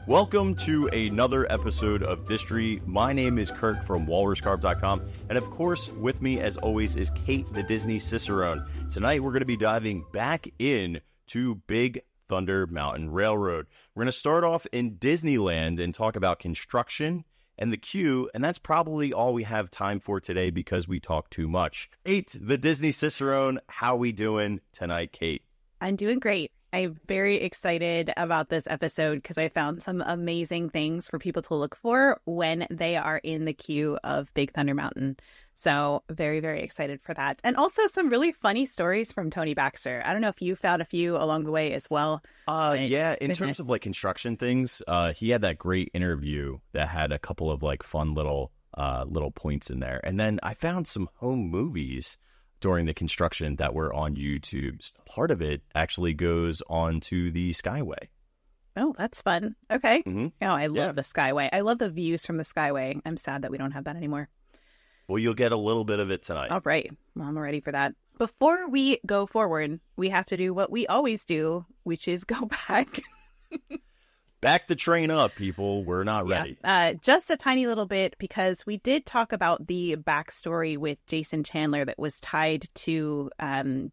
Welcome to another episode of Distory. My name is Kirk from walruscarb.com, and of course, with me as always is Kate, the Disney Cicerone. Tonight, we're going to be diving back in to Big Thunder Mountain Railroad. We're going to start off in Disneyland and talk about construction and the queue, and that's probably all we have time for today because we talk too much. Kate, the Disney Cicerone, how we doing tonight, Kate? I'm doing great. I'm very excited about this episode because I found some amazing things for people to look for when they are in the queue of Big Thunder Mountain. So very, very excited for that. And also some really funny stories from Tony Baxter. I don't know if you found a few along the way as well. Yeah, in terms of like construction things, he had that great interview that had a couple of like fun little points in there. And then I found some home movies during the construction that were on YouTube. Part of it actually goes on to the Skyway. Oh, that's fun. Okay. Mm-hmm. Oh, I love the Skyway. I love the views from the Skyway. I'm sad that we don't have that anymore. Well, you'll get a little bit of it tonight. All right. Well, I'm ready for that. Before we go forward, we have to do what we always do, which is go back. Back the train up, people. We're not ready. Just a tiny little bit, because we did talk about the backstory with Jason Chandler that was tied to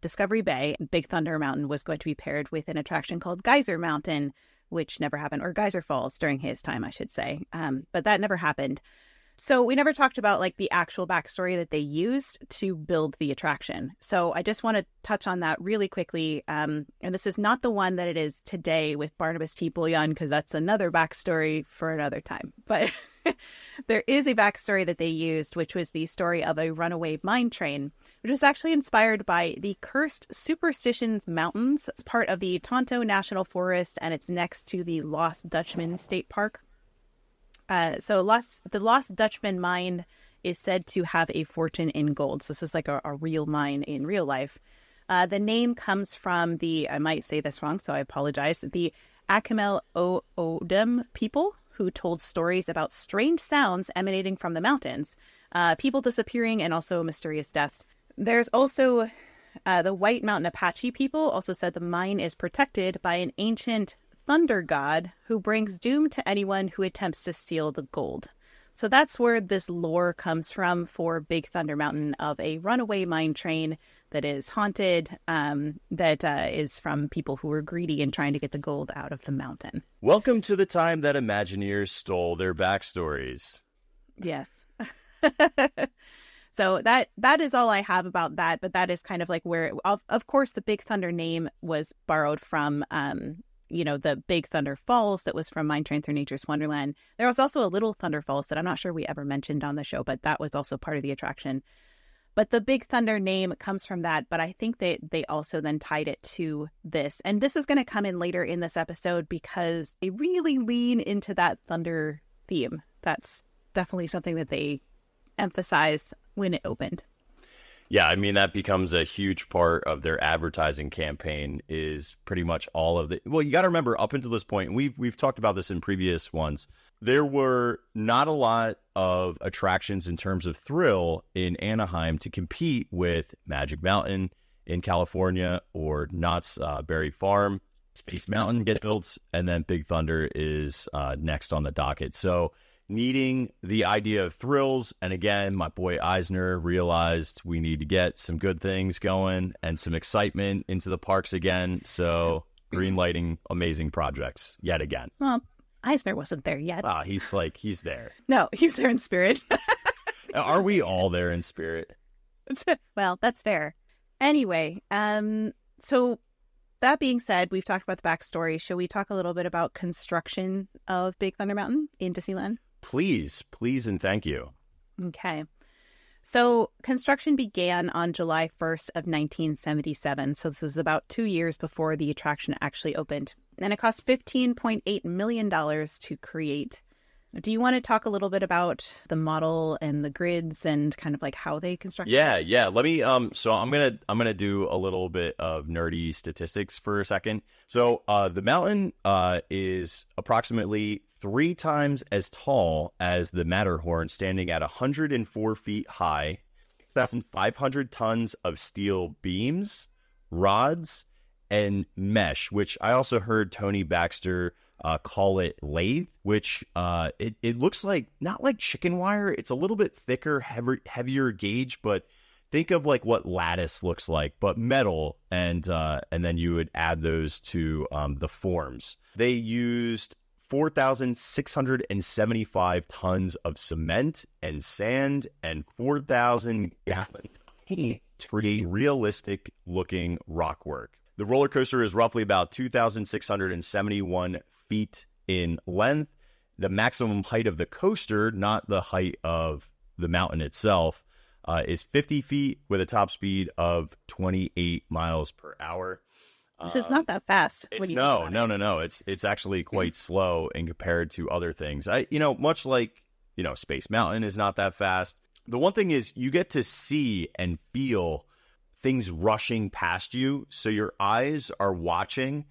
Discovery Bay. Big Thunder Mountain was going to be paired with an attraction called Geyser Mountain, which never happened, or Geyser Falls during his time, I should say. But that never happened. So we never talked about like the actual backstory that they used to build the attraction. So I just want to touch on that really quickly. And this is not the one that it is today with Barnabas T. Bullion, because that's another backstory for another time. But there is a backstory that they used, which was the story of a runaway mine train, which was actually inspired by the cursed Superstitions Mountains. It's part of the Tonto National Forest, and it's next to the Lost Dutchman State Park. The Lost Dutchman mine is said to have a fortune in gold. So this is like a real mine in real life. The name comes from I might say this wrong, so I apologize, the Akimel Odem people who told stories about strange sounds emanating from the mountains, people disappearing, and also mysterious deaths. There's also the White Mountain Apache people also said the mine is protected by an ancient thunder god who brings doom to anyone who attempts to steal the gold. So that's where this lore comes from for Big Thunder Mountain, of a runaway mine train that is haunted, that is from people who were greedy and trying to get the gold out of the mountain. Welcome to the time that Imagineers stole their backstories. Yes. So that is all I have about that, but that is kind of like where, of course, the Big Thunder name was borrowed from the Big Thunder Falls that was from Mine Train Through Nature's Wonderland. There was also a Little Thunder Falls that I'm not sure we ever mentioned on the show, but that was also part of the attraction. But the Big Thunder name comes from that, but I think they also then tied it to this. And this is going to come in later in this episode because they really lean into that thunder theme. That's definitely something that they emphasize when it opened. Yeah, I mean, that becomes a huge part of their advertising campaign, is pretty much all of the... Well, you got to remember, up until this point, and we've talked about this in previous ones, there were not a lot of attractions in terms of thrill in Anaheim to compete with Magic Mountain in California or Knott's Berry Farm. Space Mountain gets built, and then Big Thunder is next on the docket. So needing the idea of thrills, and again, my boy Eisner realized we need to get some good things going and some excitement into the parks again. So greenlighting amazing projects yet again. Well, Eisner wasn't there yet. He's there. No, he's there in spirit. Are we all there in spirit? Well, that's fair. Anyway, so that being said, we've talked about the backstory. Shall we talk a little bit about construction of Big Thunder Mountain in Disneyland? Please, and thank you. Okay. So construction began on July 1st of 1977. So this is about 2 years before the attraction actually opened. And it cost $15.8 million to create. Do you want to talk a little bit about the model and the grids and kind of like how they constructed? Yeah. Let me so I'm gonna do a little bit of nerdy statistics for a second. So the mountain is approximately 3 times as tall as the Matterhorn, standing at 104 feet high, 6,500 tons of steel beams, rods, and mesh, which I also heard Tony Baxter call it lathe, which it looks like not like chicken wire. It's a little bit thicker, heavier gauge, but think of like what lattice looks like, but metal, and then you would add those to the forms. They used 4,675 tons of cement and sand and 4,000 gallons to create realistic looking rock work. The roller coaster is roughly about 2,671 feet in length. The maximum height of the coaster, not the height of the mountain itself, is 50 feet with a top speed of 28 miles per hour. Which is not that fast. No. It's actually quite slow in compared to other things. Much like, Space Mountain is not that fast. The one thing is you get to see and feel things rushing past you. So your eyes are watching,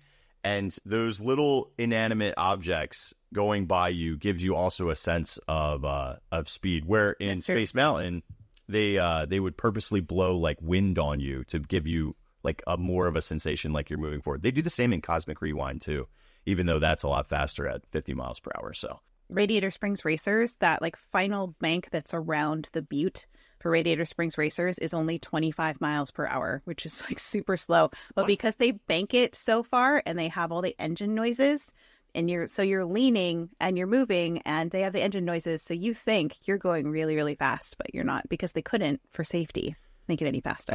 and those little inanimate objects going by you gives you also a sense of speed. Where in Space Mountain, they would purposely blow like wind on you to give you like a more of a sensation like you're moving forward. They do the same in Cosmic Rewind too, even though that's a lot faster at 50 miles per hour. So Radiator Springs Racers, that like final bank that's around the butte for Radiator Springs Racers is only 25 miles per hour, which is like super slow. But because they bank it so far and they have all the engine noises, and you're leaning and you're moving and they have the engine noises, so you think you're going really, really fast, but you're not, because they couldn't, for safety, make it any faster.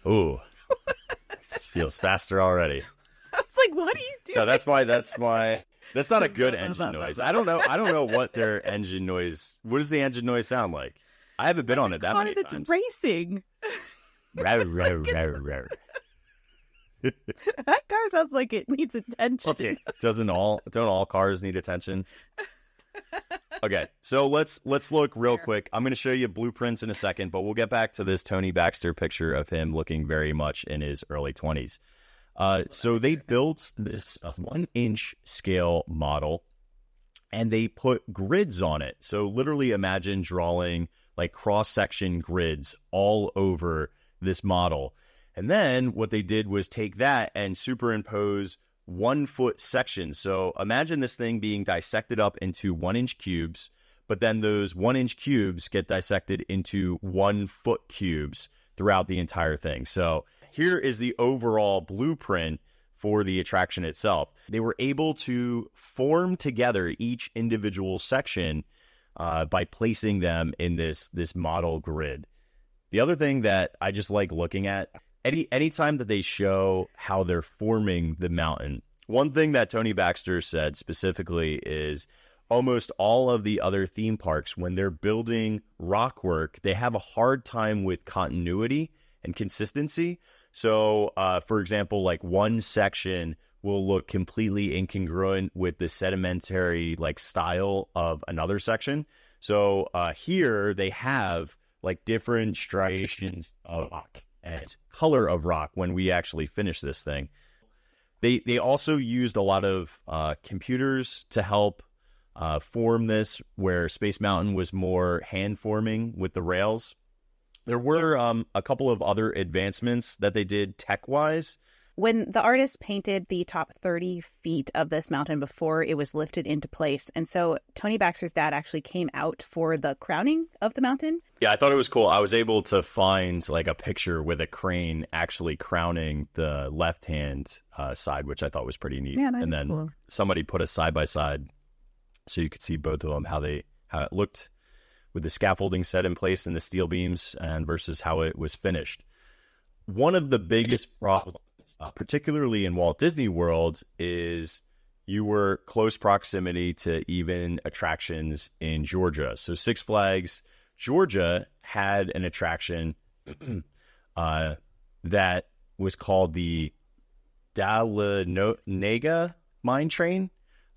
Ooh, this feels faster already. I was like, what are you doing? No, that's not a good engine noise. I don't know what their engine noise. What does the engine noise sound like? I haven't been on it that many times. It's racing. That car sounds like it needs attention. Don't all cars need attention? Okay, so let's look real quick. I'm going to show you blueprints in a second, but we'll get back to this Tony Baxter picture of him looking very much in his early 20s. So they built this 1-inch scale model, and they put grids on it. So literally imagine drawing like cross-section grids all over this model. And then what they did was take that and superimpose 1-foot sections. So imagine this thing being dissected up into 1-inch cubes, but then those 1-inch cubes get dissected into 1-foot cubes throughout the entire thing. So here is the overall blueprint for the attraction itself. They were able to form together each individual section by placing them in this model grid. The other thing that I just like looking at, anytime that they show how they're forming the mountain, one thing that Tony Baxter said specifically is almost all of the other theme parks, when they're building rock work, they have a hard time with continuity and consistency. So, for example, like one section will look completely incongruent with the sedimentary like style of another section. So here they have like different striations of rock and color of rock when we actually finish this thing. They also used a lot of computers to help form this, where Space Mountain was more hand forming with the rails. There were a couple of other advancements that they did tech-wise. When the artist painted the top 30 feet of this mountain before it was lifted into place. And so Tony Baxter's dad actually came out for the crowning of the mountain. Yeah, I thought it was cool. I was able to find like a picture with a crane actually crowning the left-hand side, which I thought was pretty neat. Yeah, and then cool. Somebody put a side-by-side so you could see both of them, how it looked with the scaffolding set in place and the steel beams, and versus how it was finished. One of the biggest problems, particularly in Walt Disney World, is you were close proximity to even attractions in Georgia. So Six Flags Georgia had an attraction that was called the Dahlonega Mine Train.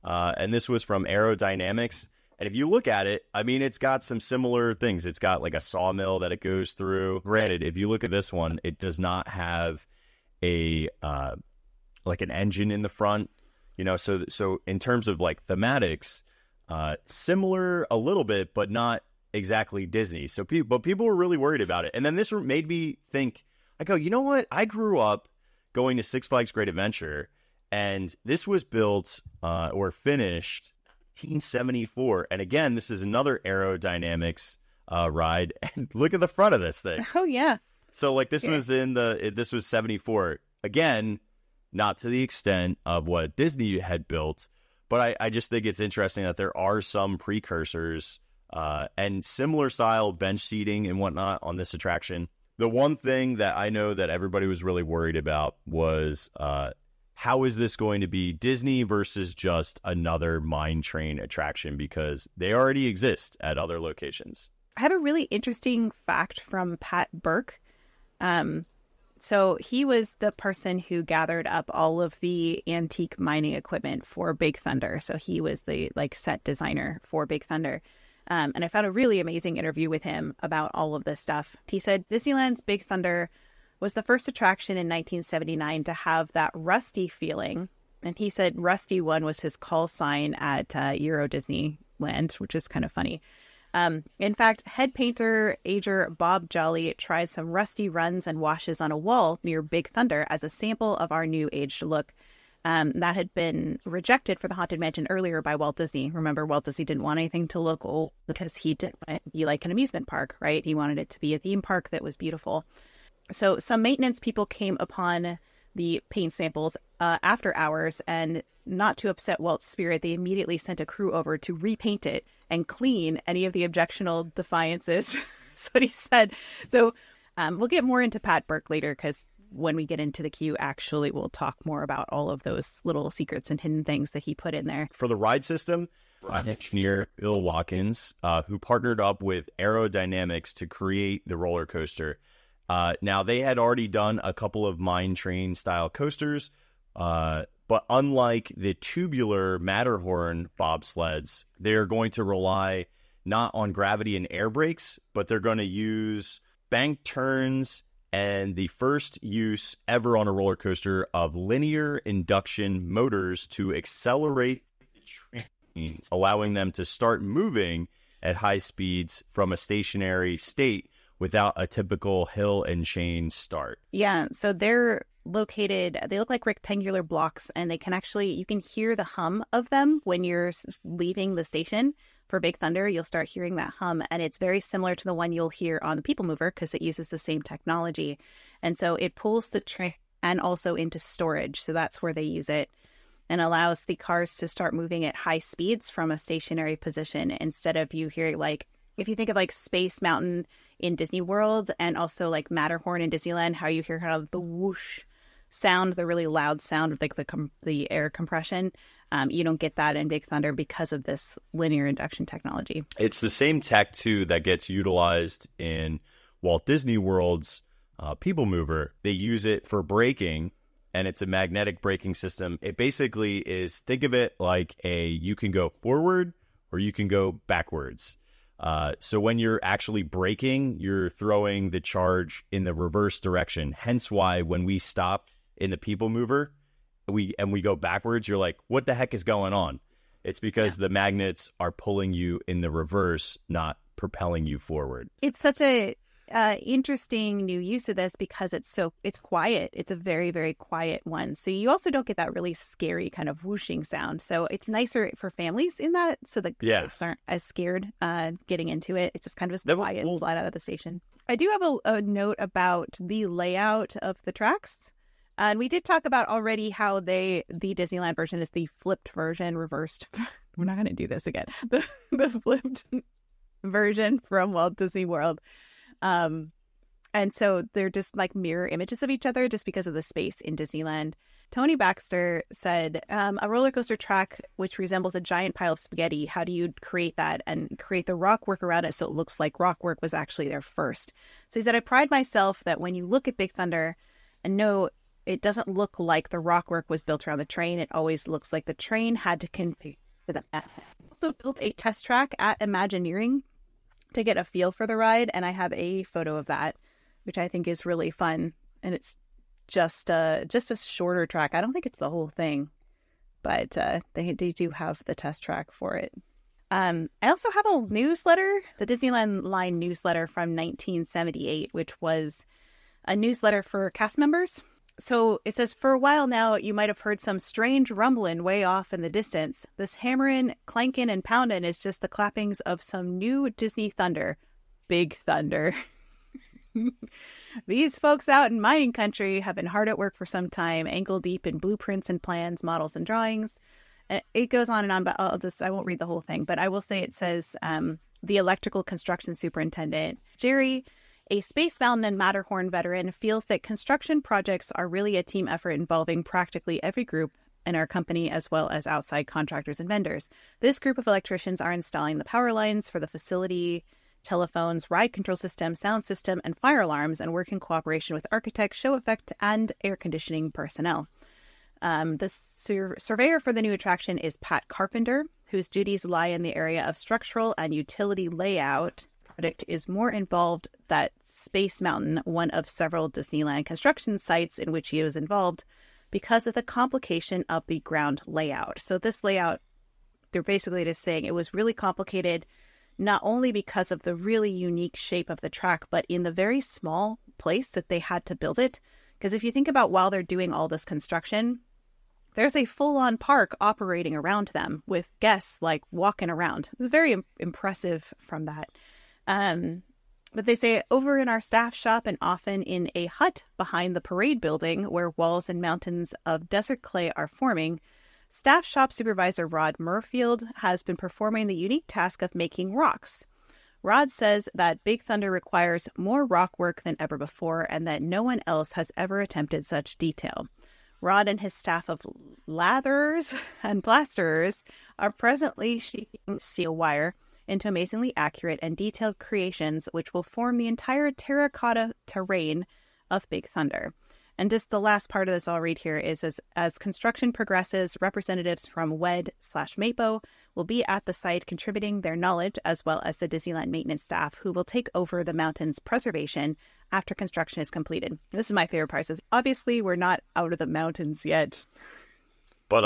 And this was from Aerodynamics. And if you look at it, I mean, it's got some similar things. It's got like a sawmill that it goes through. Granted, if you look at this one, it does not have a like an engine in the front, so in terms of like thematics, similar a little bit, but not exactly Disney. So people were really worried about it. And then this made me think, I go, you know what? I grew up going to Six Flags Great Adventure, And this was built or finished 1974. And again, this is another aerodynamics ride. And look at the front of this thing. Oh, yeah. So like this was this was 74. Again, not to the extent of what Disney had built, but I just think it's interesting that there are some precursors and similar style bench seating and whatnot on this attraction. The one thing that I know that everybody was really worried about was how is this going to be Disney versus just another mine train attraction, because they already exist at other locations. I have a really interesting fact from Pat Burke. So he was the person who gathered up all of the antique mining equipment for Big Thunder. So he was the set designer for Big Thunder. And I found a really amazing interview with him about all of this stuff. He said Disneyland's Big Thunder was the first attraction in 1979 to have that rusty feeling. And he said Rusty One was his call sign at Euro Disneyland, which is kind of funny. In fact, head painter ager Bob Jolly tried some rusty runs and washes on a wall near Big Thunder as a sample of our new aged look. That had been rejected for the Haunted Mansion earlier by Walt Disney. Remember, Walt Disney didn't want anything to look old because he didn't want it to be like an amusement park, right? He wanted it to be a theme park that was beautiful. So some maintenance people came upon the paint samples after hours, and not to upset Walt's spirit, they immediately sent a crew over to repaint it and clean any of the objectionable defiances. That's what he said. So we'll get more into Pat Burke later, because when we get into the queue, actually, we'll talk more about all of those little secrets and hidden things that he put in there. For the ride system, engineer Bill Watkins, who partnered up with Aerodynamics to create the roller coaster. Now, they had already done a couple of mine train style coasters, but unlike the tubular Matterhorn bobsleds, they're going to rely not on gravity and air brakes, but they're going to use bank turns and the first use ever on a roller coaster of linear induction motors to accelerate the trains, allowing them to start moving at high speeds from a stationary state without a typical hill and chain start. Yeah, so they look like rectangular blocks, and they can you can hear the hum of them when you're leaving the station. For Big Thunder, you'll start hearing that hum, and it's very similar to the one you'll hear on the People Mover because it uses the same technology. And so it pulls the train and also into storage. So that's where they use it, and allows the cars to start moving at high speeds from a stationary position instead of you hearing, like, if you think of like Space Mountain in Disney World and also like Matterhorn in Disneyland, how you hear kind of the whoosh sound, the really loud sound of like the air compression. You don't get that in Big Thunder because of this linear induction technology. It's the same tech, too, that gets utilized in Walt Disney World's People Mover. They use it for braking, and it's a magnetic braking system. It basically is, think of it like you can go forward or you can go backwards. So when you're actually braking, you're throwing the charge in the reverse direction. Hence why when we stop in the People Mover, we go backwards, you're like, what the heck is going on? It's because the magnets are pulling you in the reverse, not propelling you forward. It's such a interesting new use of this because it's quiet. It's a very, very quiet one. So you also don't get that really scary kind of whooshing sound. So it's nicer for families in that, so the kids aren't as scared getting into it. It's just kind of a quiet slide out of the station. I do have a note about the layout of the tracks. And we did talk about already how the Disneyland version is the flipped version, reversed. We're not going to do this again. The flipped version from Walt Disney World. And so they're just like mirror images of each other just because of the space in Disneyland. Tony Baxter said, a roller coaster track which resembles a giant pile of spaghetti. How do you create that and create the rock work around it so it looks like rock work was actually there first? So he said, I pride myself that when you look at Big Thunder and know it doesn't look like the rock work was built around the train. It always looks like the train had to configure that. Also built a test track at Imagineering to get a feel for the ride, and I have a photo of that, which I think is really fun. And it's just a shorter track. I don't think it's the whole thing, but they do have the test track for it. I also have a newsletter, the Disneyland Line newsletter from 1978, which was a newsletter for cast members. So it says, for a while now, you might have heard some strange rumbling way off in the distance. This hammering, clanking, and pounding is just the clappings of some new Disney thunder. Big thunder. These folks out in mining country have been hard at work for some time, ankle deep in blueprints and plans, models and drawings. It goes on and on, but I won't read the whole thing. But I will say it says the electrical construction superintendent, Jerry, a Space Mountain and Matterhorn veteran, feels that construction projects are really a team effort involving practically every group in our company, as well as outside contractors and vendors. This group of electricians are installing the power lines for the facility, telephones, ride control system, sound system, and fire alarms, and work in cooperation with architects, show effect, and air conditioning personnel. The surveyor for the new attraction is Pat Carpenter, whose duties lie in the area of structural and utility layout. Project is more involved that Space Mountain, one of several Disneyland construction sites in which he was involved, because of the complication of the ground layout. So this layout, they're basically just saying it was really complicated, not only because of the really unique shape of the track, but in the very small place that they had to build it. Because if you think about while they're doing all this construction, there's a full-on park operating around them with guests like walking around. It's very impressive from that. But they say over in our staff shop and often in a hut behind the parade building where walls and mountains of desert clay are forming, staff shop supervisor Rod Murfield has been performing the unique task of making rocks. Rod says that Big Thunder requires more rock work than ever before and that no one else has ever attempted such detail. Rod and his staff of latherers and plasterers are presently sheeting steel wire into amazingly accurate and detailed creations which will form the entire terracotta terrain of Big Thunder. And just the last part of this I'll read here is, as construction progresses, representatives from WED/MAPO will be at the site contributing their knowledge, as well as the Disneyland maintenance staff who will take over the mountain's preservation after construction is completed. This is my favorite part. Is obviously we're not out of the mountains yet. But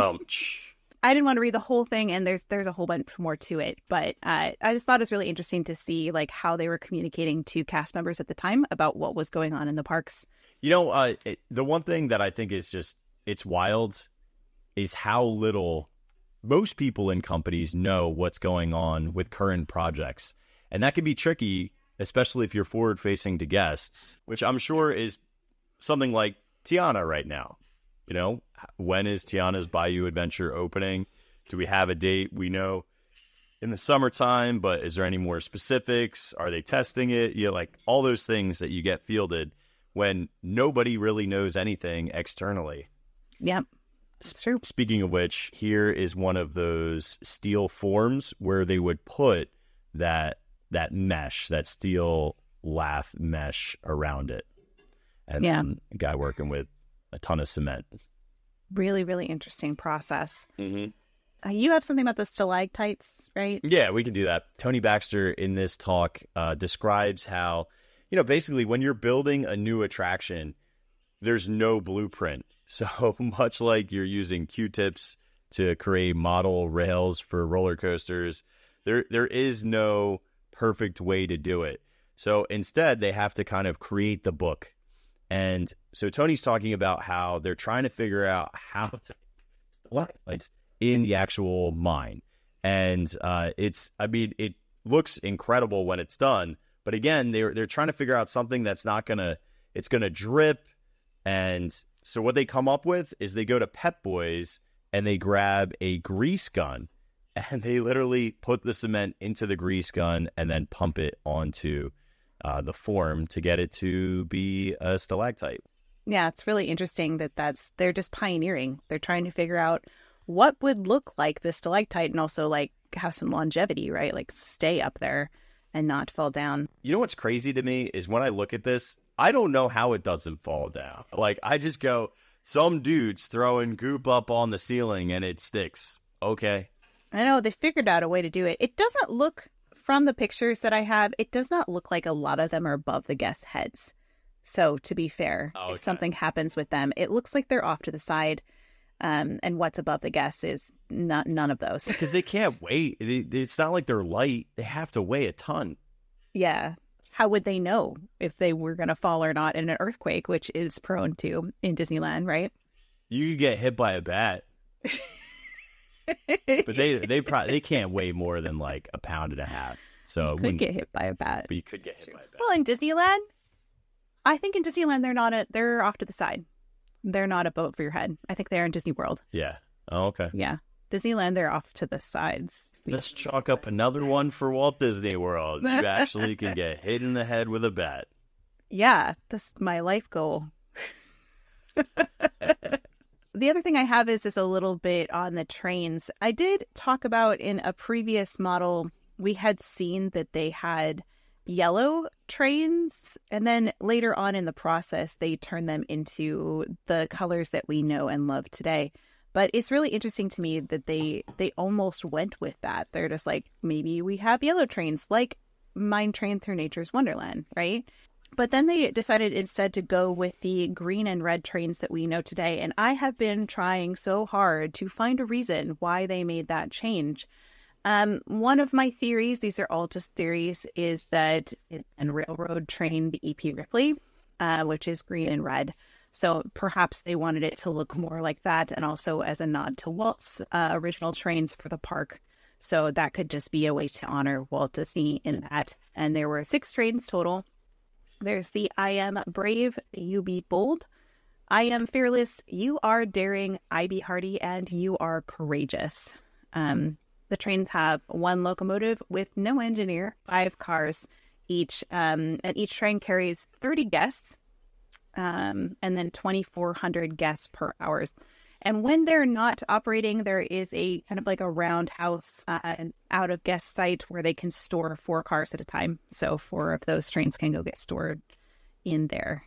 I didn't want to read the whole thing, and there's a whole bunch more to it. But I just thought it was really interesting to see like how they were communicating to cast members at the time about what was going on in the parks. You know, the one thing that I think is just, it's wild is how little most people in companies know what's going on with current projects. And that can be tricky, especially if you're forward facing to guests, which I'm sure is something like Tiana right now. You know, when is Tiana's Bayou Adventure opening? Do we have a date? We know in the summertime, but is there any more specifics? Are they testing it? You know, like all those things that you get fielded when nobody really knows anything externally. Yep, it's true. Speaking of which, here is one of those steel forms where they would put that mesh, that steel lath mesh around it. And a guy working with a ton of cement. Really, really interesting process. Mm-hmm. You have something about the stalactites, right? Yeah, we can do that. Tony Baxter in this talk describes how, you know, basically when you're building a new attraction, there's no blueprint. So much like you're using Q-tips to create model rails for roller coasters, there is no perfect way to do it. So instead, they have to kind of create the book. And so Tony's talking about how they're trying to figure out how to stalactites in the actual mine. And it looks incredible when it's done. But again, they're trying to figure out something that's not it's gonna drip. And so what they come up with is they go to Pep Boys and they grab a grease gun and they literally put the cement into the grease gun and then pump it onto the form to get it to be a stalactite. Yeah, it's really interesting they're just pioneering. They're trying to figure out what would look like the stalactite and also like have some longevity, right? Like stay up there and not fall down. You know what's crazy to me is when I look at this, I don't know how it doesn't fall down. Like I just go, some dude's throwing goop up on the ceiling and it sticks. Okay. I know they figured out a way to do it. It doesn't look, from the pictures that I have, it does not look like a lot of them are above the guests' heads. So to be fair, if something happens with them, it looks like they're off to the side. And what's above the guests is none of those. Because they can't weigh. It's not like they're light. They have to weigh a ton. Yeah. how would they know if they were going to fall or not in an earthquake, which is prone to in Disneyland, right? You could get hit by a bat. But they can't weigh more than like a pound and a half. So you could get hit by a bat. But you could get hit by a bat. Well, in Disneyland, I think in Disneyland they're off to the side. They're not a boat for your head. I think they're in Disney World. Yeah. Oh, okay. Yeah. Disneyland, they're off to the sides. Let's chalk up another one for Walt Disney World. You actually can get hit in the head with a bat. Yeah, that's my life goal. The other thing I have is just a little bit on the trains. I did talk about in a previous model, we had seen that they had yellow trains, and then later on in the process, they turned them into the colors that we know and love today. But it's really interesting to me that they almost went with that. They're just like, maybe we have yellow trains, like Mine Train Through Nature's Wonderland, right? But then they decided instead to go with the green and red trains that we know today. And I have been trying so hard to find a reason why they made that change. One of my theories, these are all just theories, is that in railroad train, the EP Ripley, which is green and red. So perhaps they wanted it to look more like that, and also as a nod to Walt's original trains for the park. So that could just be a way to honor Walt Disney in that. And there were 6 trains total. There's the I am brave, you be bold. I am fearless, you are daring, I be hardy, and you are courageous. The trains have 1 locomotive with no engineer, 5 cars each, and each train carries 30 guests. And then 2,400 guests per hour. And when they're not operating, there is a kind of like a roundhouse out of guest site where they can store 4 cars at a time. So 4 of those trains can go get stored in there.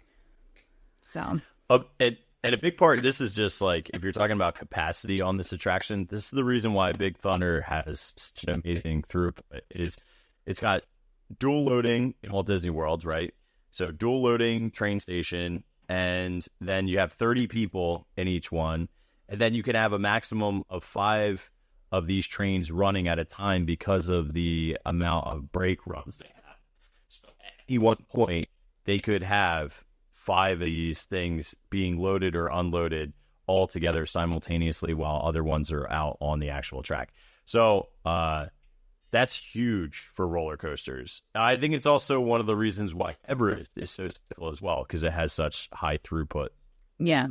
So, and a big part, this is just like, if you're talking about capacity on this attraction, this is the reason why Big Thunder has such an amazing throughput. It's got dual loading in Walt Disney World, right? So dual loading train station, and then you have 30 people in each one. And then you can have a maximum of 5 of these trains running at a time because of the amount of brake runs they have. So at any one point, they could have 5 of these things being loaded or unloaded all together simultaneously while other ones are out on the actual track. So, that's huge for roller coasters. I think it's also one of the reasons why Everest is so cyclical as well, because it has such high throughput. Yeah.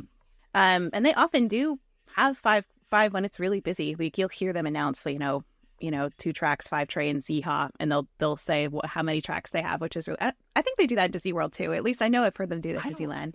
And they often do have five when it's really busy. Like, you'll hear them announce, 2 tracks, 5 trains, yeehaw, and they'll say how many tracks they have, which is really, I think they do that at Disney World too. At least I know I've heard them do that at Disneyland.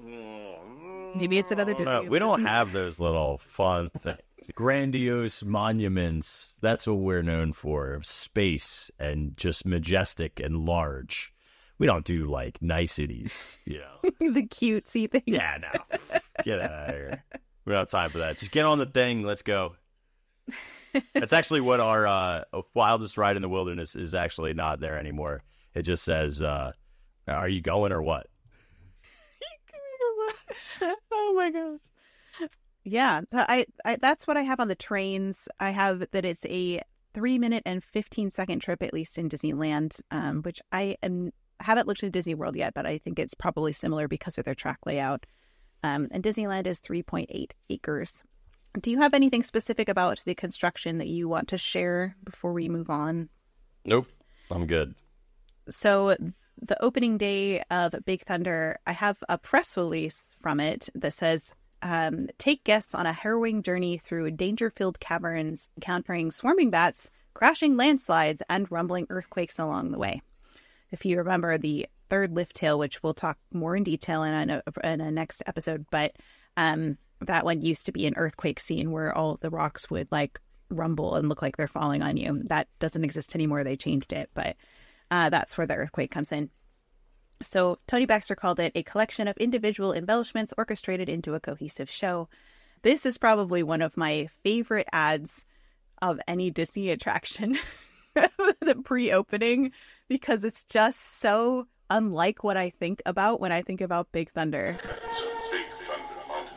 Maybe it's another Disney. No, we don't have those little fun things. Grandiose monuments. That's what we're known for. Space and just majestic and large. We don't do like niceties, The cutesy things. Yeah, no. Get out of here. We don't have time for that. Just get on the thing. Let's go. That's actually what our wildest ride in the wilderness is actually not there anymore. It just says, are you going or what? Oh my gosh. Yeah, I that's what I have on the trains. I have that it's a 3-minute and 15-second trip, at least in Disneyland, which haven't looked at Disney World yet, but I think it's probably similar because of their track layout. And Disneyland is 3.8 acres. Do you have anything specific about the construction that you want to share before we move on? Nope, I'm good. So the opening day of Big Thunder, I have a press release from it that says, take guests on a harrowing journey through danger-filled caverns, encountering swarming bats, crashing landslides, and rumbling earthquakes along the way. If you remember the third lift tail, which we'll talk more in detail in a next episode, but that one used to be an earthquake scene where all the rocks would like rumble and look like they're falling on you. That doesn't exist anymore. They changed it, but that's where the earthquake comes in. So Tony Baxter called it a collection of individual embellishments orchestrated into a cohesive show. This is probably one of my favorite ads of any Disney attraction, the pre-opening, because it's just so unlike what I think about when I think about Big Thunder. It's a Big Thunder Mountain,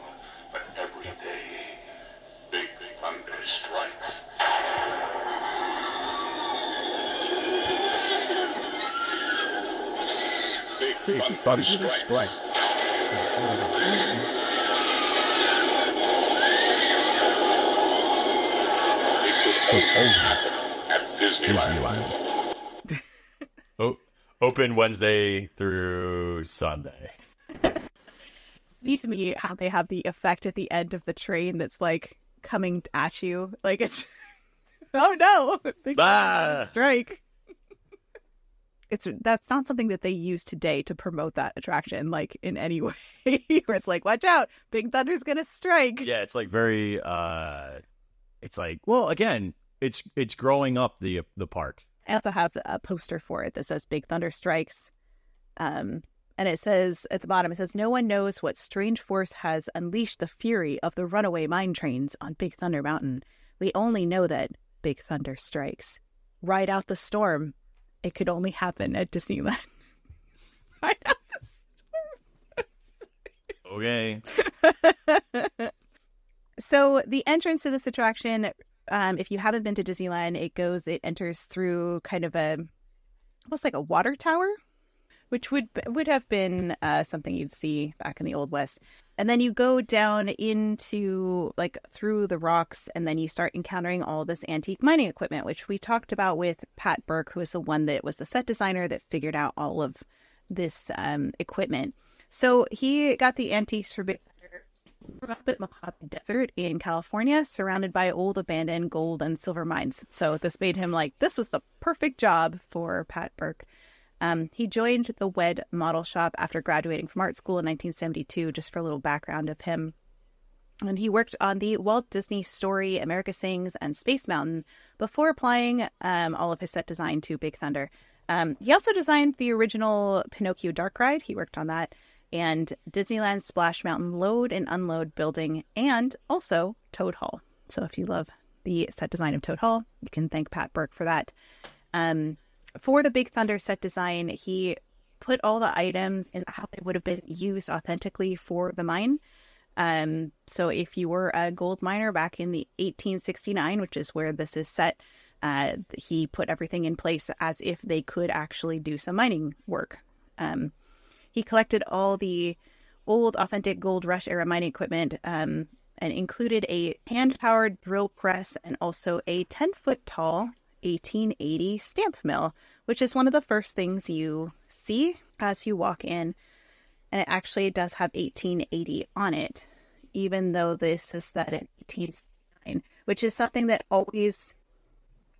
but every day, Big Thunder strikes. big thunder strikes. It could happen at Disneyland. Open Wednesday through Sunday. Needs to be how they have the effect at the end of the train that's like coming at you. Like it's oh no, big strike. That's not something that they use today to promote that attraction, like in any way. Where it's like, watch out, Big Thunder's gonna strike. Yeah, it's like very it's like, well, again, it's growing up the park. I also have a poster for it that says Big Thunder Strikes. And it says at the bottom, it says, no one knows what strange force has unleashed the fury of the runaway mine trains on Big Thunder Mountain. We only know that Big Thunder strikes. Ride out the storm. It could only happen at Disneyland. Ride out the storm. Okay. So the entrance to this attraction, if you haven't been to Disneyland, it enters through kind of almost like a water tower, which would have been something you'd see back in the Old West. And then you go down into, like, through the rocks, and then you start encountering all this antique mining equipment, which we talked about with Pat Burke, who is the one that was the set designer that figured out all of this equipment. So he got the antiques for Big Thunder from up at Mojave Desert in California, surrounded by old abandoned gold and silver mines. So this made him like, this was the perfect job for Pat Burke. He joined the WED model shop after graduating from art school in 1972, just for a little background of him. And he worked on the Walt Disney Story, America Sings, and Space Mountain before applying all of his set design to Big Thunder. He also designed the original Pinocchio Dark Ride. He worked on that. And Disneyland Splash Mountain Load and Unload Building, and also Toad Hall. So if you love the set design of Toad Hall, you can thank Pat Burke for that. For the Big Thunder set design, he put all the items in how they would have been used authentically for the mine. So if you were a gold miner back in the 1869, which is where this is set, he put everything in place as if they could actually do some mining work. He collected all the old, authentic gold rush era mining equipment and included a hand-powered drill press and also a 10-foot tall 1880 stamp mill, which is one of the first things you see as you walk in. And it actually does have 1880 on it, even though this is set in 1869, which is something that always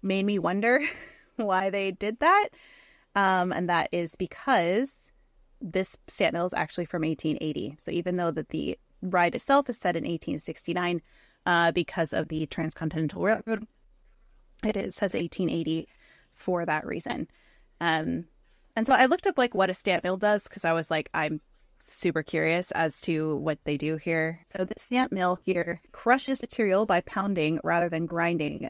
made me wonder why they did that. And that is because this stamp mill is actually from 1880. So even though that the ride itself is set in 1869, because of the Transcontinental Railroad, it says 1880 for that reason. And so I looked up like what a stamp mill does, because I was like, I'm super curious as to what they do here. So the stamp mill here crushes material by pounding rather than grinding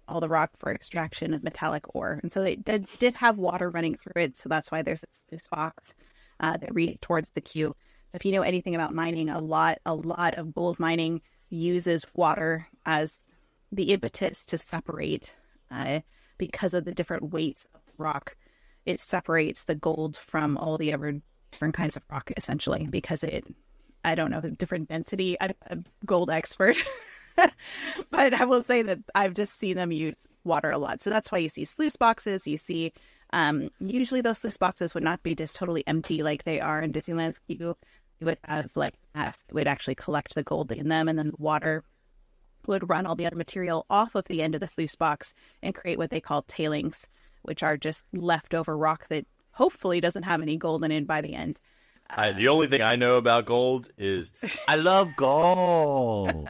all the rock for extraction of metallic ore. And so they did have water running through it, so that's why there's this box that reads towards the queue. If you know anything about mining, a lot of gold mining uses water as the impetus to separate, because of the different weights of rock. It separates the gold from all the other different kinds of rock, essentially, because I don't know, the different density. I'm a gold expert, but I will say that I've just seen them use water a lot. So that's why you see sluice boxes. You see, usually those sluice boxes would not be just totally empty like they are in Disneyland's queue. You would have like, it would actually collect the gold in them, and then the water would run all the other material off of the end of the sluice box and create what they call tailings, which are just leftover rock that hopefully doesn't have any gold in it by the end. The only thing I know about gold is I love gold.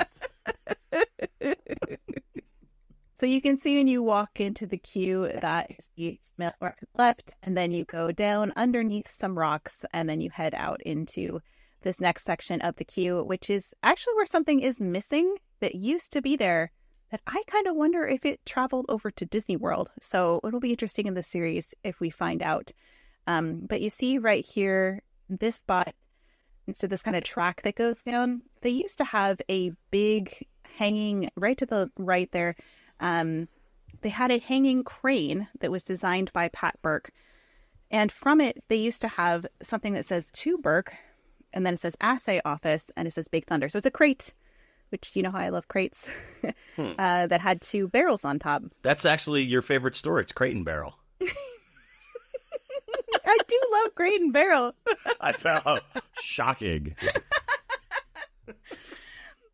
So you can see when you walk into the queue, that is the smell rock left, and then you go down underneath some rocks, and then you head out into this next section of the queue, which is actually where something is missing that used to be there, that I kind of wonder if it traveled over to Disney World. So it'll be interesting in the series if we find out. But you see right here, this spot, so this kind of track that goes down, they used to have a big hanging, right to the right there, they had a hanging crane that was designed by Pat Burke. And from it, they used to have something that says to Burke, and then it says assay office, and it says Big Thunder. So it's a crate, which you know how I love crates, that had 2 barrels on top. That's actually your favorite store. It's Crate and Barrel. I do love Crate and Barrel. I found shocking.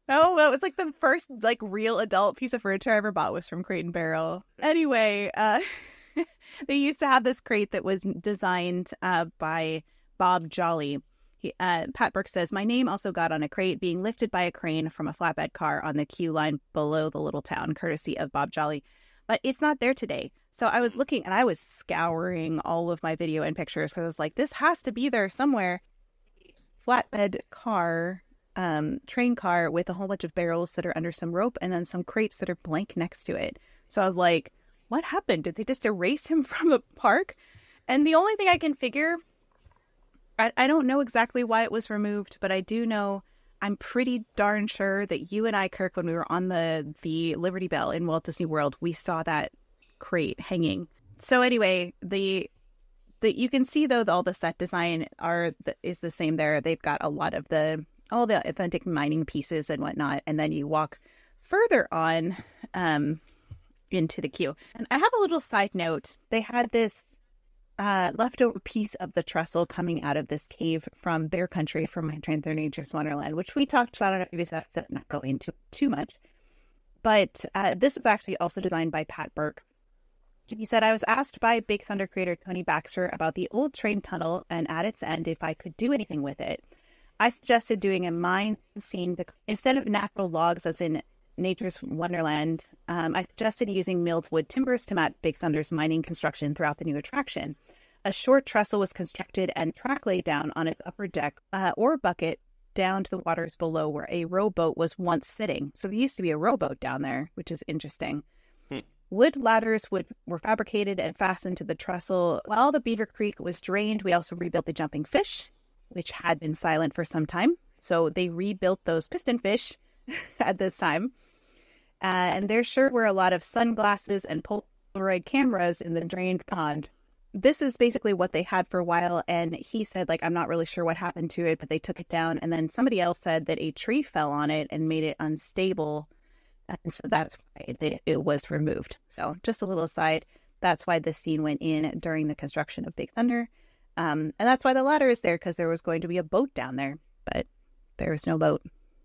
Oh, that was like the first like real adult piece of furniture I ever bought was from Crate and Barrel. Anyway, they used to have this crate that was designed by Bob Jolly. Pat Burke says, my name also got on a crate being lifted by a crane from a flatbed car on the queue line below the little town, courtesy of Bob Jolly. But it's not there today. So I was looking and I was scouring all of my video and pictures because I was like, this has to be there somewhere. Flatbed car, train car with a whole bunch of barrels that are under some rope and then some crates that are blank next to it. So I was like, what happened? Did they just erase him from the park? And the only thing I can figure, I don't know exactly why it was removed, but I do know I'm pretty darn sure that you and I, Kirk, when we were on the Liberty Bell in Walt Disney World, we saw that crate hanging. So anyway, you can see though all the set design is the same there. They've got a lot of all the authentic mining pieces and whatnot, and then you walk further on into the queue. And I have a little side note. They had this leftover piece of the trestle coming out of this cave from Bear Country from My Enchanted Nature's Wonderland, which we talked about in a previous episode, not go into too much. But this was actually also designed by Pat Burke. He said, I was asked by Big Thunder creator Tony Baxter about the old train tunnel and at its end if I could do anything with it. I suggested doing a mine scene instead of natural logs as in Nature's Wonderland. I suggested using milled wood timbers to match Big Thunder's mining construction throughout the new attraction. A short trestle was constructed and track laid down on its upper deck or bucket down to the waters below where a rowboat was once sitting. So there used to be a rowboat down there, which is interesting. Wood ladders were fabricated and fastened to the trestle. While the Beaver Creek was drained, we also rebuilt the jumping fish, which had been silent for some time. So they rebuilt those piston fish at this time. And there sure were a lot of sunglasses and Polaroid cameras in the drained pond. This is basically what they had for a while. And he said, like, I'm not really sure what happened to it, but they took it down. And then somebody else said that a tree fell on it and made it unstable. And so that's why it was removed. So just a little aside, that's why this scene went in during the construction of Big Thunder. And that's why the ladder is there, because there was going to be a boat down there, but there was no boat.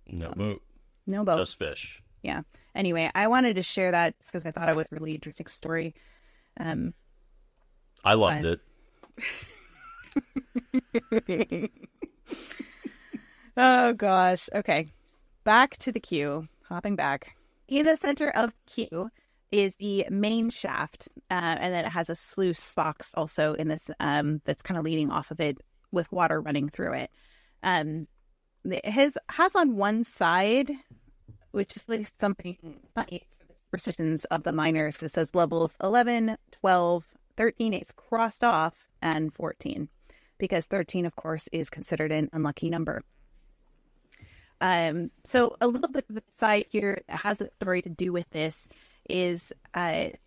No boat. No boat. Just fish. Yeah. Anyway, I wanted to share that because I thought it was a really interesting story. I loved it. Oh, gosh. Okay. Back to the queue. Hopping back. In the center of the queue is the main shaft, and then it has a sluice box also in this that's kind of leading off of it with water running through it. It has on one side, which is like something funny for the superstitions of the miners. It says levels 11, 12, 13 is crossed off, and 14, because 13, of course, is considered an unlucky number. So a little bit of a side here that has a story to do with this is,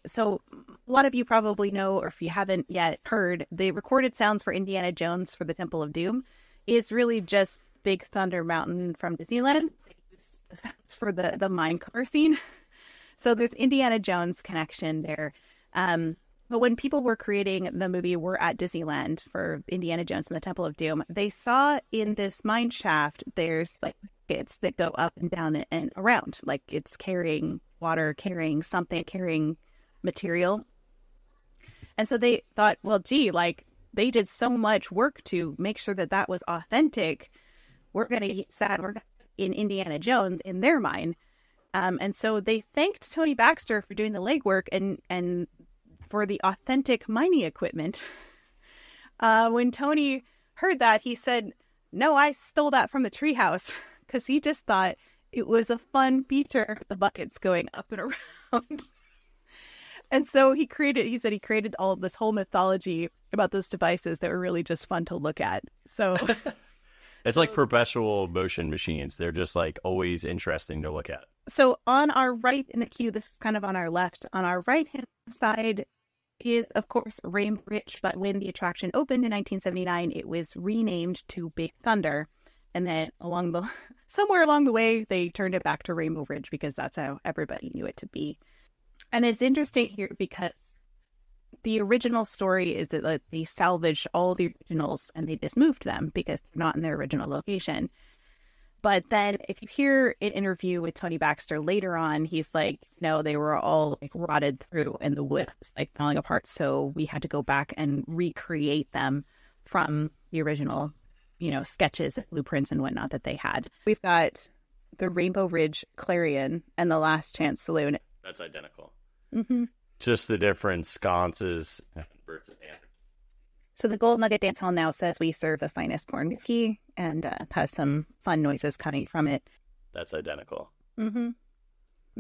so a lot of you probably know, or if you haven't yet heard, the recorded sounds for Indiana Jones for the Temple of Doom is really just Big Thunder Mountain from Disneyland. The sounds for the mine car scene. So there's Indiana Jones connection there. But when people were creating the movie We're at Disneyland for Indiana Jones and the Temple of Doom, they saw in this mine shaft, there's like buckets that go up and down and around. Like it's carrying water, carrying something, carrying material. And so they thought, well, gee, like they did so much work to make sure that that was authentic. We're going to use that in Indiana Jones in their mine. And so they thanked Tony Baxter for doing the legwork and for the authentic mining equipment. When Tony heard that, he said, no, I stole that from the treehouse, because he just thought it was a fun feature, the buckets going up and around. And so he said he created all of this whole mythology about those devices that were really just fun to look at. So it's like perpetual motion machines. They're just like always interesting to look at. So on our right in the queue, this was kind of on our left, on our right-hand side is, of course, Rainbow Ridge, but when the attraction opened in 1979, it was renamed to Big Thunder. And then somewhere along the way, they turned it back to Rainbow Ridge because that's how everybody knew it to be. And it's interesting here because the original story is that they salvaged all the originals and they just moved them because they're not in their original location. But then if you hear an interview with Tony Baxter later on, he's like, no, they were all like rotted through and the wood was like falling apart. So we had to go back and recreate them from the original, sketches, blueprints and whatnot that they had. We've got the Rainbow Ridge Clarion and the Last Chance Saloon. That's identical. Mm-hmm. Just the different sconces. So the Gold Nugget Dance Hall now says we serve the finest corn whiskey and has some fun noises coming from it. That's identical. Mm-hmm.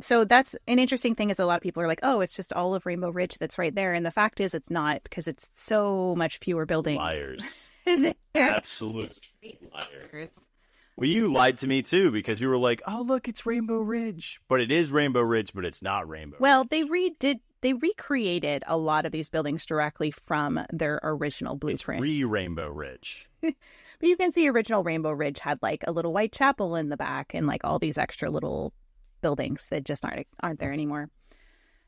So that's an interesting thing is a lot of people are like, oh, it's just all of Rainbow Ridge that's right there. And the fact is it's not because it's so much fewer buildings. Liars. Absolute liars. Well, you lied to me too because you were like, oh, look, it's Rainbow Ridge. But it is Rainbow Ridge, but it's not Rainbow Well, Ridge. They recreated a lot of these buildings directly from their original blueprints. It's Rainbow Ridge. But you can see original Rainbow Ridge had like a little white chapel in the back and like all these extra little buildings that just aren't there anymore.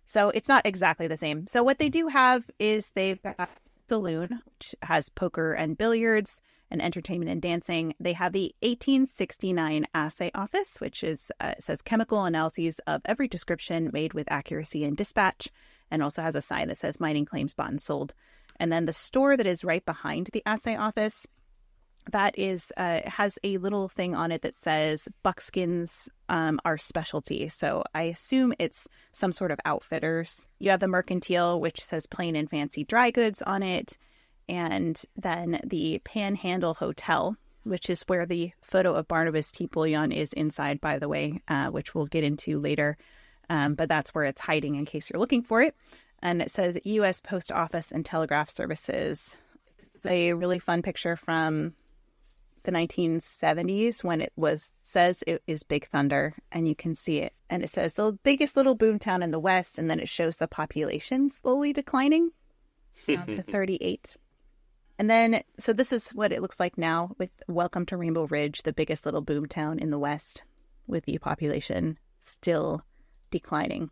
So it's not exactly the same. So what they do have is they've got a saloon, which has poker and billiards and entertainment and dancing. They have the 1869 assay office, which is says chemical analyses of every description made with accuracy and dispatch, and also has a sign that says mining claims bought and sold. And then the store that is right behind the assay office, that is has a little thing on it that says buckskins are specialty. So I assume it's some sort of outfitters. You have the mercantile, which says plain and fancy dry goods on it. And then the Panhandle Hotel, which is where the photo of Barnabas T. Bullion is inside, by the way, which we'll get into later. But that's where it's hiding in case you're looking for it. And it says U.S. Post Office and Telegraph Services. It's a really fun picture from the 1970s when says it is Big Thunder, and you can see it. And it says the biggest little boomtown in the West, and then it shows the population slowly declining down to 38. And then, so this is what it looks like now with Welcome to Rainbow Ridge, the biggest little boomtown in the West, with the population still declining,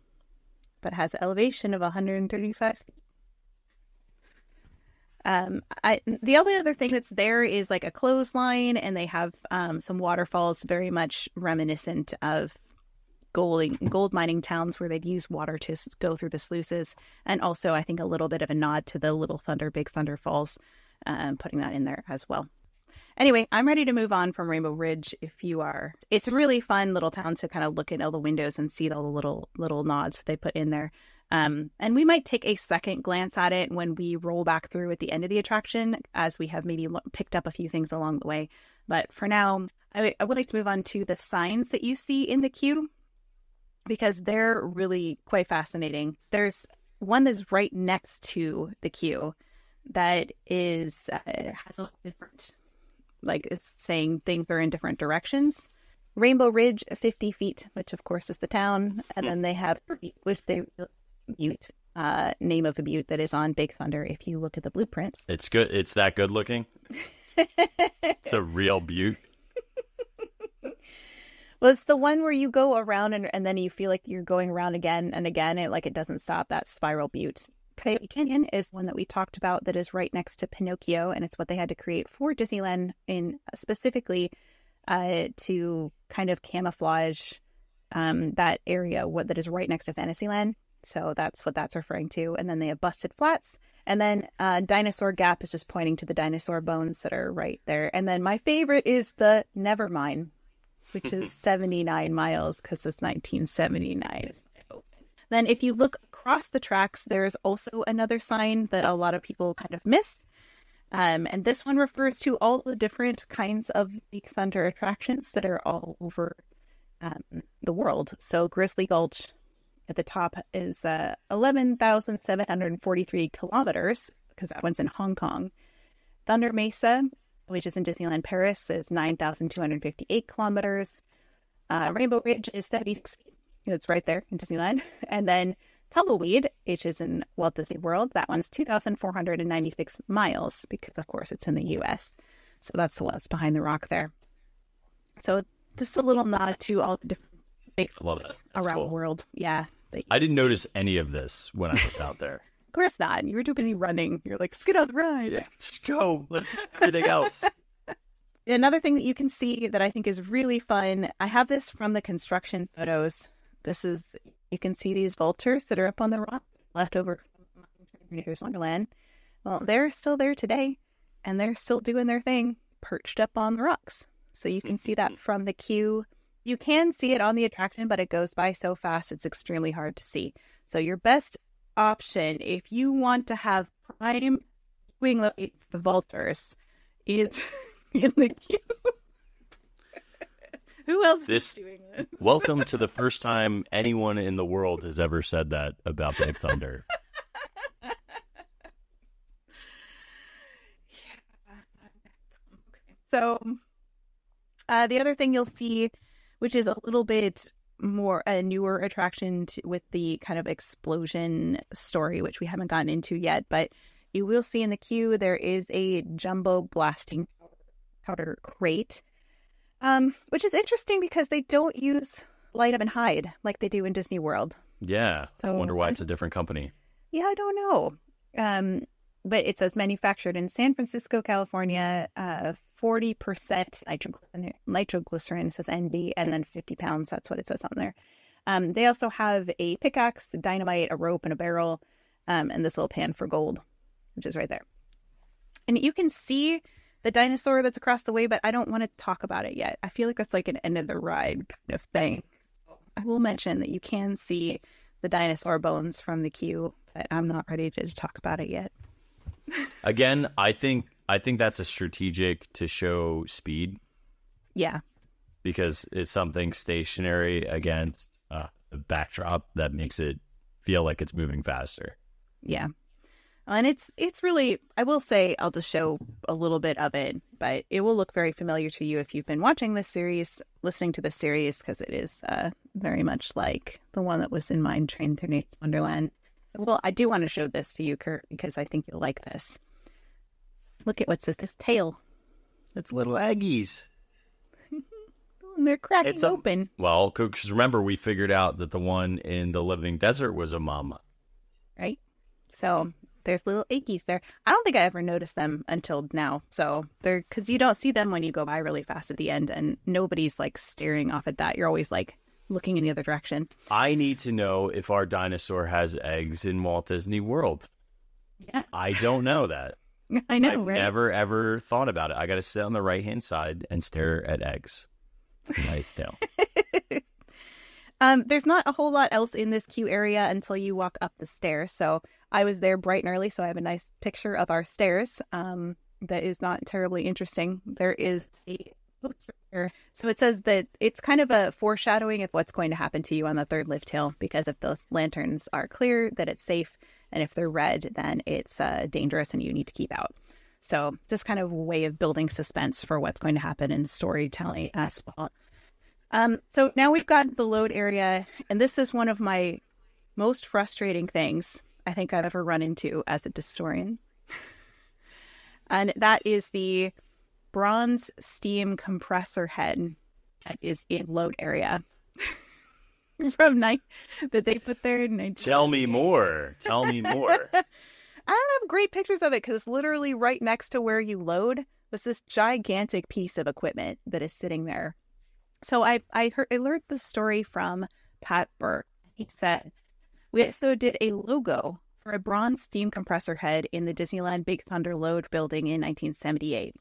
but has an elevation of 135 feet. The only other thing that's there is like a clothesline, and they have some waterfalls very much reminiscent of gold mining towns where they'd use water to go through the sluices. And also, I think, a little bit of a nod to the Little Thunder, Big Thunder Falls, putting that in there as well. Anyway, I'm ready to move on from Rainbow Ridge if you are. It's a really fun little town to kind of look at all the windows and see all the little nods they put in there. And we might take a second glance at it when we roll back through at the end of the attraction, as we have maybe picked up a few things along the way. But for now, I would like to move on to the signs that you see in the queue, because they're really quite fascinating. There's one that's right next to the queue that is has a different, like it's saying things are in different directions. Rainbow Ridge, 50 feet, which of course is the town. And then they have with the butte, name of the butte that is on Big Thunder. If you look at the blueprints, it's good. It's that good looking. It's a real butte. Well, it's the one where you go around and then you feel like you're going around again and again. It doesn't stop. That spiral butte. Coyote Canyon is one that we talked about that is right next to Pinocchio, and it's what they had to create for Disneyland in specifically to kind of camouflage that area that is right next to Fantasyland. So that's what that's referring to. And then they have Busted Flats. And then Dinosaur Gap is just pointing to the dinosaur bones that are right there. And then my favorite is the Nevermind, which is 79 miles because it's 1979. Then if you look across the tracks, there's also another sign that a lot of people kind of miss. And this one refers to all the different kinds of Big Thunder attractions that are all over the world. So Grizzly Gulch at the top is 11,743 kilometers, because that one's in Hong Kong. Thunder Mesa, which is in Disneyland Paris, is 9,258 kilometers. Rainbow Ridge is 76 feet. It's right there in Disneyland. And then Tumbleweed, which is in Walt Disney World. That one's 2,496 miles because, of course, it's in the U.S. So that's the one that's behind the rock there. So just a little nod to all the different big Love it. around the world. Yeah. I didn't notice any of this when I was out there. Of course not. You were too busy running. You're like, let's get on the ride. Yeah, just go. Let everything else. Another thing that you can see that I think is really fun, I have this from the construction photos. You can see these vultures that are up on the rock, left over from Wonderland. Well, they're still there today, and they're still doing their thing, perched up on the rocks. So you can see that from the queue. You can see it on the attraction, but it goes by so fast, it's extremely hard to see. So your best option, if you want to have prime viewing locations for the vultures, is in the queue. Who else is doing this? Welcome to the first time anyone in the world has ever said that about Big Thunder. So the other thing you'll see, which is a little bit more a newer attraction with the kind of explosion story, which we haven't gotten into yet, but you will see in the queue there is a jumbo blasting powder crate, which is interesting because they don't use light up and hide like they do in Disney World. Yeah, so, I wonder why it's a different company. Yeah, I don't know. But it says manufactured in San Francisco, California, 40% nitroglycerin, says NB, and then 50 pounds. That's what it says on there. They also have a pickaxe, dynamite, a rope, and a barrel, and this little pan for gold, which is right there. And you can see the dinosaur that's across the way, but I don't want to talk about it yet. I feel like that's like an end of the ride kind of thing. I will mention that you can see the dinosaur bones from the queue, but I'm not ready to talk about it yet. Again, I think that's a strategic to show speed. Yeah. Because it's something stationary against a backdrop that makes it feel like it's moving faster. Yeah. And it's really, I will say, I'll just show a little bit of it, but it will look very familiar to you if you've been watching this series, listening to this series, because it is very much like the one that was in Mine Train Through Wonderland. Well, I do want to show this to you, Kirk, because I think you'll like this. Look at what's at this tail. It's little eggies. And they're cracking open. Well, because remember, we figured out that the one in the Living Desert was a mama. Right? So there's little eggies there. I don't think I ever noticed them until now. So they're, because you don't see them when you go by really fast at the end, and nobody's like staring off at that. You're always like looking in the other direction. I need to know if our dinosaur has eggs in Walt Disney World. Yeah. I don't know that. I know, I've right? never, ever thought about it. I got to sit on the right-hand side and stare at eggs. Nice tail. There's not a whole lot else in this queue area until you walk up the stairs. So I was there bright and early, so I have a nice picture of our stairs. That is not terribly interesting. There is a poster. So it says that it's kind of a foreshadowing of what's going to happen to you on the third lift hill, because if those lanterns are clear, that it's safe. And if they're red, then it's dangerous and you need to keep out. So just kind of a way of building suspense for what's going to happen in storytelling as well. So now we've got the load area, and this is one of my most frustrating things I think I've ever run into as a historian. And that is the bronze steam compressor head that is in load area. That they put there in 19... Tell me more. Tell me more. I don't have great pictures of it because it's literally right next to where you load was this gigantic piece of equipment that is sitting there. So I learned the story from Pat Burke. He said, we also did a logo for a bronze steam compressor head in the Disneyland Big Thunder Load building in 1978.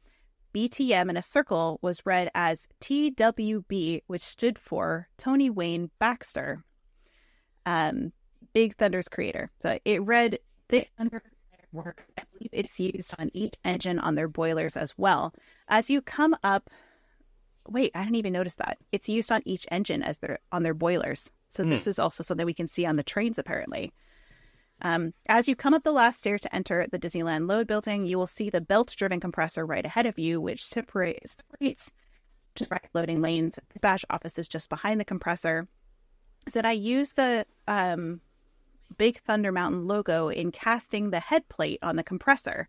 BTM in a circle was read as TWB, which stood for Tony Wayne Baxter, Big Thunder's creator. So it read Big Thunder work. I believe it's used on each engine on their boilers as well. As you come up, wait, I didn't even notice that. It's used on each engine as they're on their boilers. So this is also something we can see on the trains, apparently. As you come up the last stair to enter the Disneyland Load building, you will see the belt-driven compressor right ahead of you, which separates direct loading lanes. The badge office is just behind the compressor. So I use the Big Thunder Mountain logo in casting the head plate on the compressor.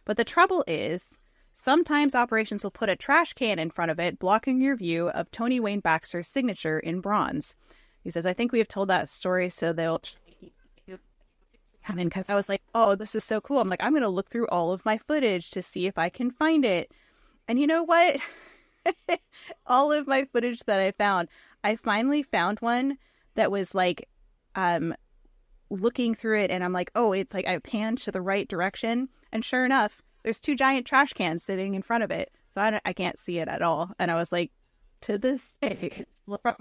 But the trouble is, sometimes operations will put a trash can in front of it, blocking your view of Tony Wayne Baxter's signature in bronze. He says, I think we have told that story so they'll... Because I was like, oh, this is so cool. I'm like, I'm going to look through all of my footage to see if I can find it. And you know what? All of my footage that I finally found one that was like, looking through it, and I'm like, oh, it's like I panned to the right direction, and sure enough, there's 2 giant trash cans sitting in front of it, so I can't see it at all. And I was like, to this day, in front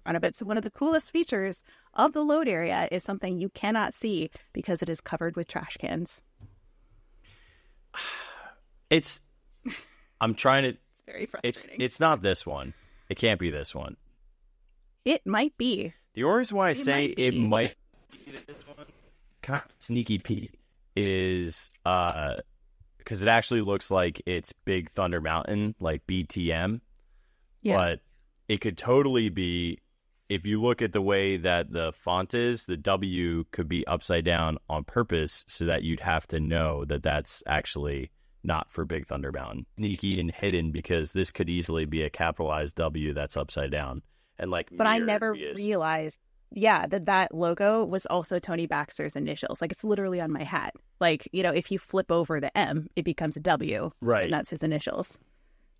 of it. So one of the coolest features of the load area is something you cannot see because it is covered with trash cans. I'm trying to. It's very frustrating. It's not this one. It can't be this one. It might be. The only reason why I say it might be this one, kind of sneaky Pete, is because it actually looks like it's Big Thunder Mountain, like BTM. Yeah. But it could totally be, if you look at the way that the font is, the W could be upside down on purpose so that you'd have to know that that's actually not for Big Thunder Mountain. Sneaky and hidden, because this could easily be a capitalized W that's upside down. And like, but I never realized, that logo was also Tony Baxter's initials. Like, it's literally on my hat. Like, if you flip over the M, it becomes a W. Right. And that's his initials,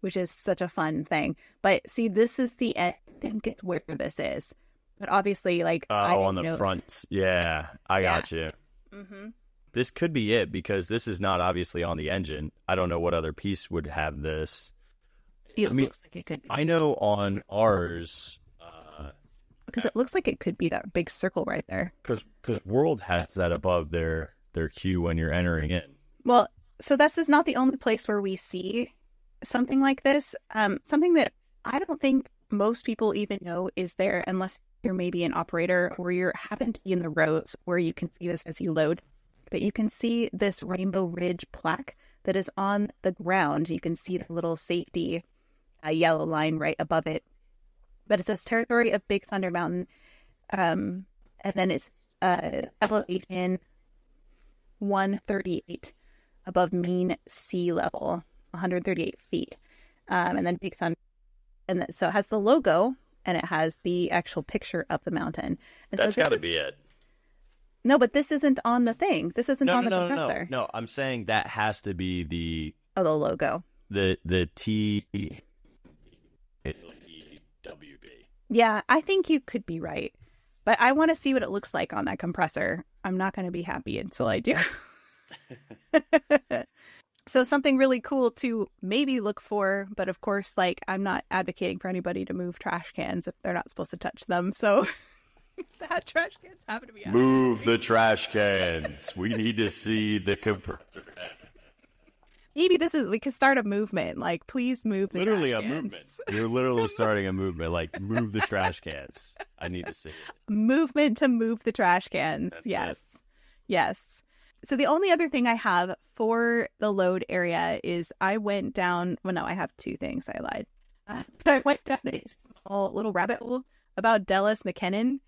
which is such a fun thing. But see, this is the end. I think it's where this is. But obviously, like, on the front. Yeah, I got you. Mm-hmm. This could be it, because this is not obviously on the engine. I don't know what other piece would have this. Looks like it could be. I know on ours... because it looks like it could be that big circle right there. Because World has that above their queue when you're entering in. Well, so this is not the only place where we see something like this. Something that I don't think most people even know is there, unless you're maybe an operator or you happen to be in the rows where you can see this as you load. But you can see this Rainbow Ridge plaque that is on the ground. You can see the little safety yellow line right above it. But it says territory of Big Thunder Mountain. And then it's elevation 138 above mean sea level, 138 feet. And then Big Thunder. And so it has the logo, and it has the actual picture of the mountain. And that's got to be it. No, but this isn't on the thing. This isn't on the compressor. No, I'm saying that has to be the logo. The T WB. Yeah, I think you could be right. But I want to see what it looks like on that compressor. I'm not going to be happy until I do. So something really cool to maybe look for, but of course, like, I'm not advocating for anybody to move trash cans if they're not supposed to touch them. So that trash cans happen to be out. Move the trash cans. We need to see the compressor. Maybe we could start a movement. Like, please move the literally trash cans. Movement. You're literally starting a movement. Like, move the trash cans. I need to see it. Movement to move the trash cans. That's yes. It. Yes. So the only other thing I have for the load area is I went down. Well, no, I have 2 things. I lied. But I went down a small little rabbit hole about Dallas McKinnon.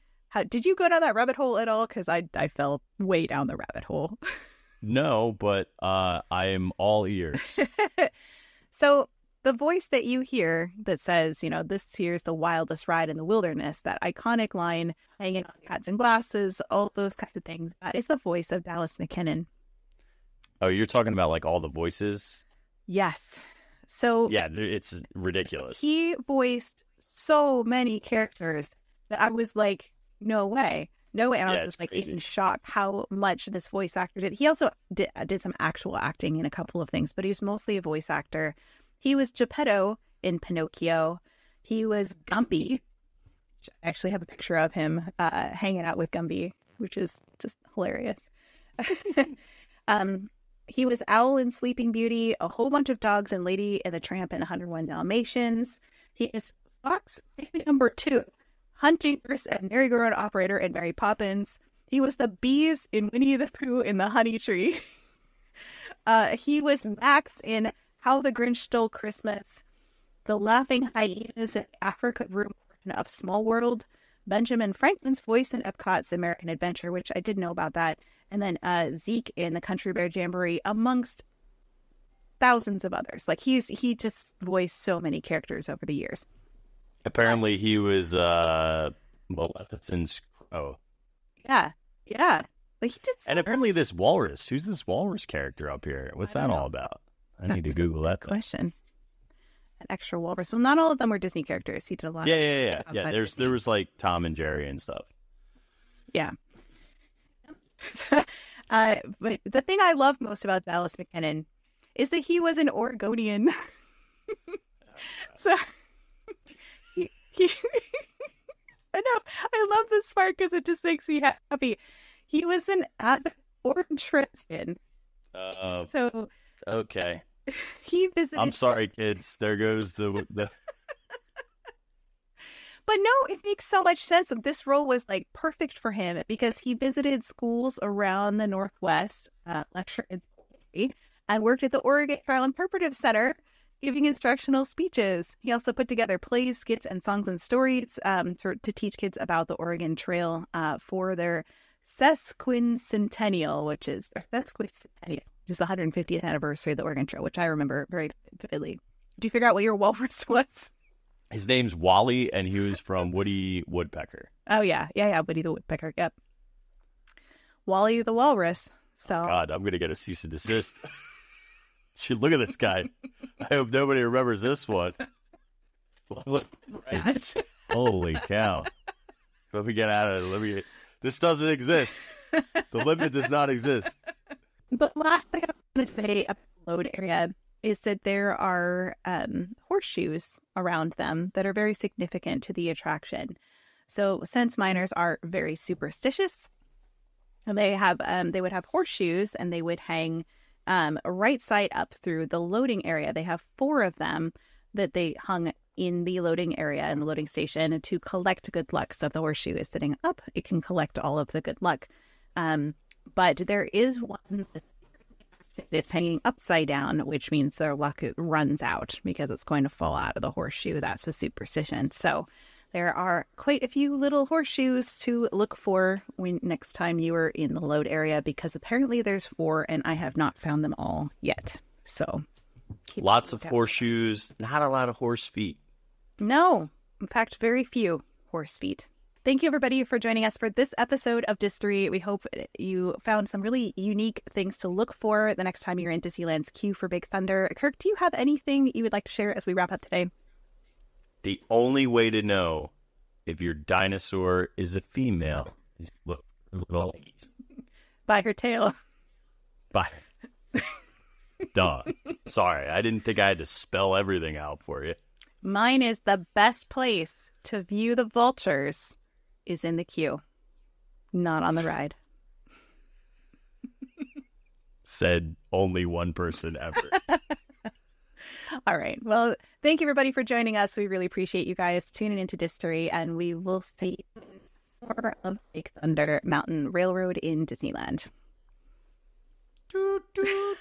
Did you go down that rabbit hole at all? Because I fell way down the rabbit hole. No, but I am all ears. So the voice that you hear that says, this here's the wildest ride in the wilderness, that iconic line, hanging on hats and glasses, all those kinds of things, that is the voice of Dallas McKinnon. Oh, you're talking about like all the voices? Yes. So yeah, it's ridiculous. He voiced so many characters that I was like, no way. No way. And I was just like in shock how much this voice actor did. He also did some actual acting in a couple of things, but he was mostly a voice actor. He was Geppetto in Pinocchio. He was Gumby. I actually have a picture of him hanging out with Gumby, which is just hilarious. He was Owl in Sleeping Beauty, a whole bunch of dogs in Lady and the Tramp and 101 Dalmatians. He is Fox number 2, Huntingers and merry-go-round operator in Mary Poppins. He was the bees in Winnie the Pooh in the Honey Tree. He was Max in How the Grinch Stole Christmas, the laughing hyenas in Africa Room of Small World, Benjamin Franklin's voice in Epcot's American Adventure, which I did know about that. And then Zeke in the Country Bear Jamboree, amongst thousands of others. Like he just voiced so many characters over the years. Apparently he was Maleficent's Crow. Yeah. Like he did. And apparently this walrus. Who's this walrus character up here? What's that all about? I need to Google that question. An extra walrus. Well, not all of them were Disney characters. He did a lot. Yeah. There was like Tom and Jerry and stuff. Yeah. But the thing I love most about Dallas McKinnon is that he was an Oregonian. So he I know, I love this part because it just makes me happy. He was an avid Oregon. So okay. He visited. I'm sorry, kids. There goes the. But no, it makes so much sense. This role was like perfect for him because he visited schools around the Northwest, lectured in poetry, and worked at the Oregon Trail Interpretive Center, giving instructional speeches. He also put together plays, skits, and songs and stories to teach kids about the Oregon Trail for their sesquicentennial, which is the 150th anniversary of the Oregon Trail, which I remember very vividly. Did you figure out what your walrus was? His name's Wally, and he was from Woody Woodpecker. Oh, yeah, Woody the Woodpecker, yep. Wally the walrus. So God, I'm going to get a cease and desist. Look at this guy. I hope nobody remembers this one. Right. Holy cow. Let me get out of it. This doesn't exist. The limit does not exist. The last thing I want to say about the load area is that there are horseshoes around them that are very significant to the attraction. So since miners are very superstitious, they would have horseshoes and they would hang right side up through the loading area. They have 4 of them that they hung in the loading area in the loading station to collect good luck. So if the horseshoe is sitting up, it can collect all of the good luck. But there is one that's hanging upside down, which means their luck runs out because it's going to fall out of the horseshoe. That's a superstition. So there are quite a few little horseshoes to look for next time you are in the load area, because apparently there's 4 and I have not found them all yet. So lots of horseshoes, not a lot of horse feet. No, in fact, very few horse feet. Thank you, everybody, for joining us for this episode of Distory. We hope you found some really unique things to look for the next time you're in Disneyland's queue for Big Thunder. Kirk, do you have anything you would like to share as we wrap up today? The only way to know if your dinosaur is a female is look at the little leggies. By her tail. By. Duh. Sorry, I didn't think I had to spell everything out for you. Mine is the best place to view the vultures is in the queue, not on the ride. Said only one person ever. All right. Well, thank you, everybody, for joining us. We really appreciate you guys tuning into Distory, and we will see more of Big Thunder Mountain Railroad in Disneyland. Toot, toot.